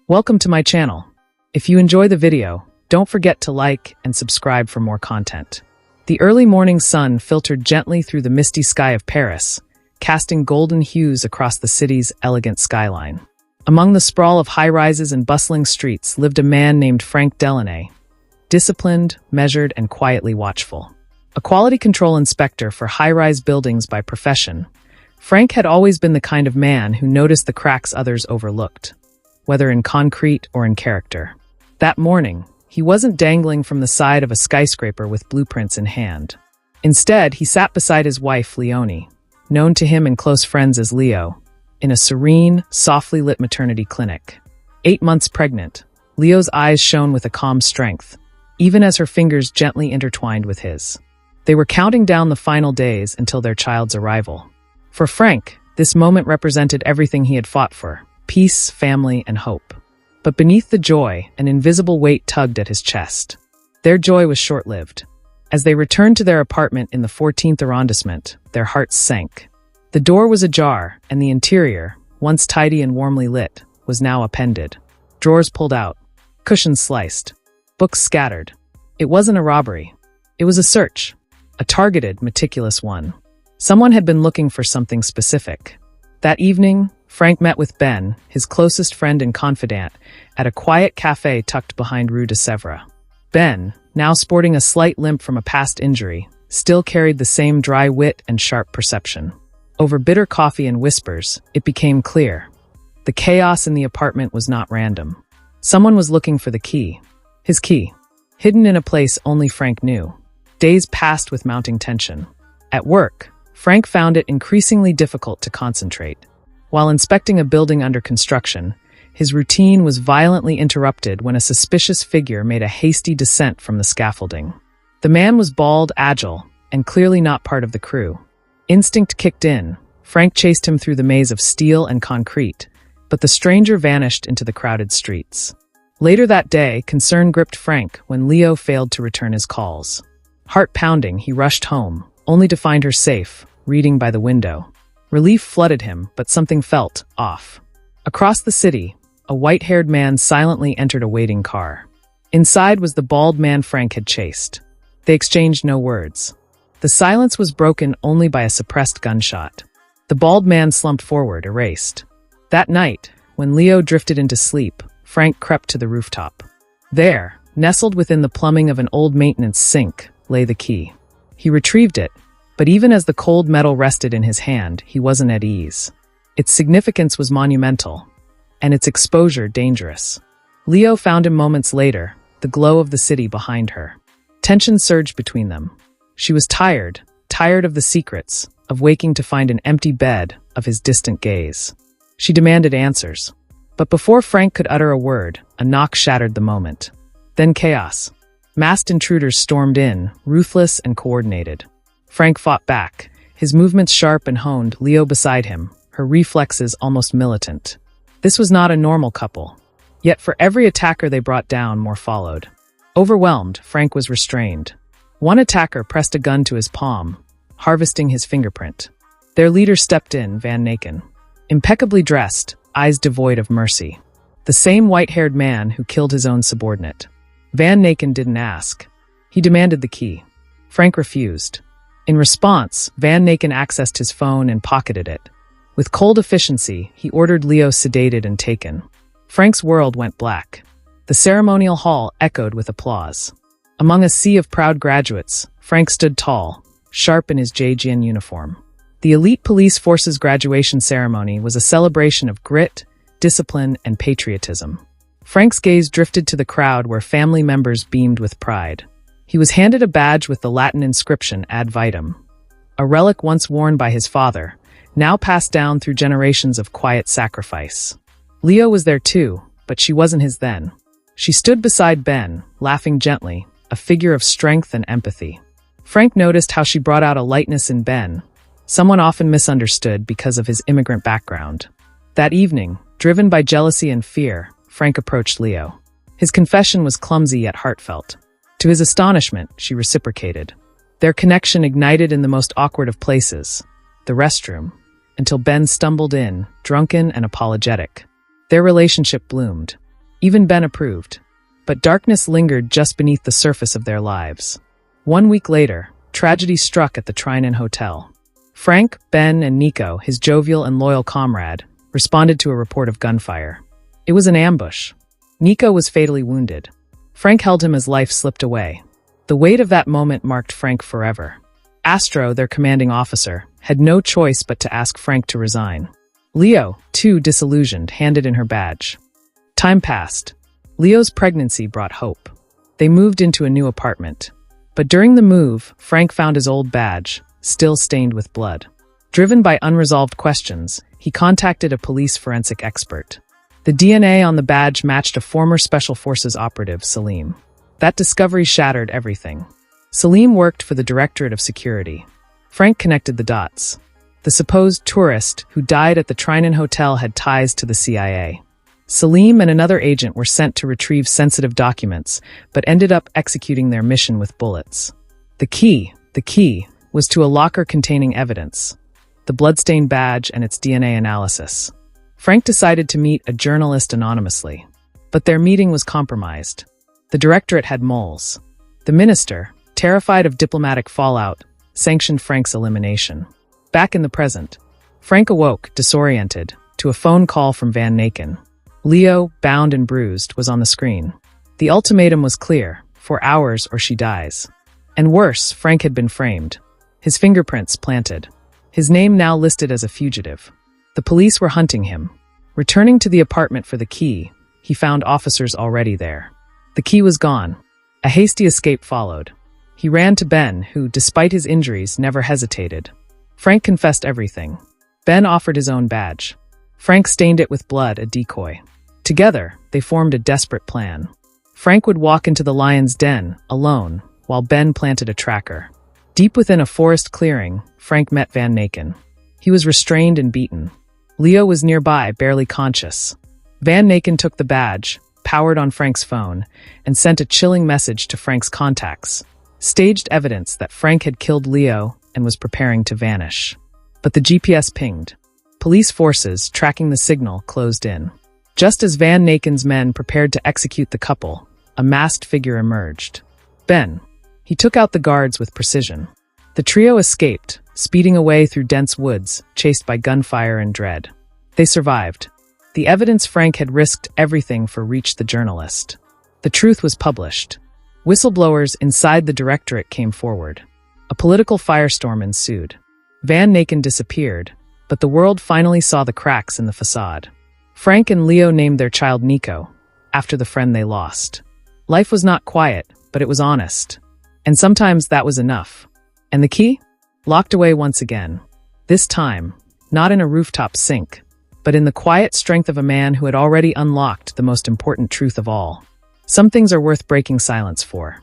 Welcome to my channel. If you enjoy the video, don't forget to like and subscribe for more content. The early morning sun filtered gently through the misty sky of Paris, casting golden hues across the city's elegant skyline. Among the sprawl of high-rises and bustling streets lived a man named Frank Delaunay, disciplined, measured, and quietly watchful. A quality control inspector for high-rise buildings by profession, Frank had always been the kind of man who noticed the cracks others overlooked, whether in concrete or in character. That morning, he wasn't dangling from the side of a skyscraper with blueprints in hand. Instead, he sat beside his wife, Leonie, known to him and close friends as Leo, in a serene, softly lit maternity clinic. 8 months pregnant, Leo's eyes shone with a calm strength, even as her fingers gently intertwined with his. They were counting down the final days until their child's arrival. For Frank, this moment represented everything he had fought for: peace, family, and hope. But beneath the joy, an invisible weight tugged at his chest. Their joy was short-lived. As they returned to their apartment in the 14th arrondissement, their hearts sank. The door was ajar, and the interior, once tidy and warmly lit, was now appended. Drawers pulled out, cushions sliced, books scattered. It wasn't a robbery. It was a search, a targeted, meticulous one. Someone had been looking for something specific. That evening, Frank met with Ben, his closest friend and confidant, at a quiet cafe tucked behind Rue de Sèvres. Ben, now sporting a slight limp from a past injury, still carried the same dry wit and sharp perception. Over bitter coffee and whispers, it became clear. The chaos in the apartment was not random. Someone was looking for the key. His key. Hidden in a place only Frank knew. Days passed with mounting tension. At work, Frank found it increasingly difficult to concentrate. While inspecting a building under construction, his routine was violently interrupted when a suspicious figure made a hasty descent from the scaffolding. The man was bald, agile, and clearly not part of the crew. Instinct kicked in. Frank chased him through the maze of steel and concrete, but the stranger vanished into the crowded streets. Later that day, concern gripped Frank when Leo failed to return his calls. Heart pounding, he rushed home, only to find her safe, reading by the window. Relief flooded him, but something felt off. Across the city, a white-haired man silently entered a waiting car. Inside was the bald man Frank had chased. They exchanged no words. The silence was broken only by a suppressed gunshot. The bald man slumped forward, erased. That night, when Leo drifted into sleep, Frank crept to the rooftop. There, nestled within the plumbing of an old maintenance sink, lay the key. He retrieved it, but even as the cold metal rested in his hand, he wasn't at ease. Its significance was monumental, and its exposure dangerous. Leo found him moments later, the glow of the city behind her. Tension surged between them. She was tired of the secrets, of waking to find an empty bed, of his distant gaze. She demanded answers. But before Frank could utter a word, a knock shattered the moment. Then chaos. Masked intruders stormed in, ruthless and coordinated. Frank fought back, his movements sharp and honed, Leo beside him, her reflexes almost militant. This was not a normal couple. Yet for every attacker they brought down, more followed. Overwhelmed, Frank was restrained. One attacker pressed a gun to his palm, harvesting his fingerprint. Their leader stepped in, Van Naken. Impeccably dressed, eyes devoid of mercy. The same white-haired man who killed his own subordinate. Van Naken didn't ask. He demanded the key. Frank refused. In response, Van Naken accessed his phone and pocketed it. With cold efficiency, he ordered Leo sedated and taken. Frank's world went black. The ceremonial hall echoed with applause. Among a sea of proud graduates, Frank stood tall, sharp in his JGN uniform. The elite police force's graduation ceremony was a celebration of grit, discipline, and patriotism. Frank's gaze drifted to the crowd where family members beamed with pride. He was handed a badge with the Latin inscription ad vitam, a relic once worn by his father, now passed down through generations of quiet sacrifice. Leo was there too, but she wasn't his then. She stood beside Ben, laughing gently, a figure of strength and empathy. Frank noticed how she brought out a lightness in Ben, someone often misunderstood because of his immigrant background. That evening, driven by jealousy and fear, Frank approached Leo. His confession was clumsy yet heartfelt. To his astonishment, she reciprocated. Their connection ignited in the most awkward of places, the restroom, until Ben stumbled in, drunken and apologetic. Their relationship bloomed. Even Ben approved. But darkness lingered just beneath the surface of their lives. 1 week later, tragedy struck at the Trinan Hotel. Frank, Ben, and Nico, his jovial and loyal comrade, responded to a report of gunfire. It was an ambush. Nico was fatally wounded. Frank held him as life slipped away. The weight of that moment marked Frank forever. Astro, their commanding officer, had no choice but to ask Frank to resign. Leo, too disillusioned, handed in her badge. Time passed. Leo's pregnancy brought hope. They moved into a new apartment. But during the move, Frank found his old badge, still stained with blood. Driven by unresolved questions, he contacted a police forensic expert. The DNA on the badge matched a former Special Forces operative, Salim. That discovery shattered everything. Salim worked for the Directorate of Security. Frank connected the dots. The supposed tourist who died at the Trinan Hotel had ties to the CIA. Salim and another agent were sent to retrieve sensitive documents, but ended up executing their mission with bullets. The key was to a locker containing evidence, the bloodstained badge and its DNA analysis. Frank decided to meet a journalist anonymously, but their meeting was compromised. The directorate had moles. The minister, terrified of diplomatic fallout, sanctioned Frank's elimination. Back in the present, Frank awoke, disoriented, to a phone call from Van Naken. Leo, bound and bruised, was on the screen. The ultimatum was clear: 4 hours or she dies. And worse, Frank had been framed. His fingerprints planted. His name now listed as a fugitive. The police were hunting him. Returning to the apartment for the key, he found officers already there. The key was gone. A hasty escape followed. He ran to Ben, who, despite his injuries, never hesitated. Frank confessed everything. Ben offered his own badge. Frank stained it with blood, a decoy. Together, they formed a desperate plan. Frank would walk into the lion's den, alone, while Ben planted a tracker. Deep within a forest clearing, Frank met Van Naken. He was restrained and beaten. Leo was nearby, barely conscious. Van Naken took the badge, powered on Frank's phone, and sent a chilling message to Frank's contacts. Staged evidence that Frank had killed Leo and was preparing to vanish. But the GPS pinged. Police forces, tracking the signal, closed in. Just as Van Naken's men prepared to execute the couple, a masked figure emerged. Ben. He took out the guards with precision. The trio escaped, speeding away through dense woods, chased by gunfire and dread. They survived. The evidence Frank had risked everything for reached the journalist. The truth was published. Whistleblowers inside the directorate came forward. A political firestorm ensued. Van Naken disappeared, but the world finally saw the cracks in the facade. Frank and Leo named their child Nico, after the friend they lost. Life was not quiet, but it was honest. And sometimes that was enough. And the key? Locked away once again. This time, not in a rooftop sink, but in the quiet strength of a man who had already unlocked the most important truth of all. Some things are worth breaking silence for.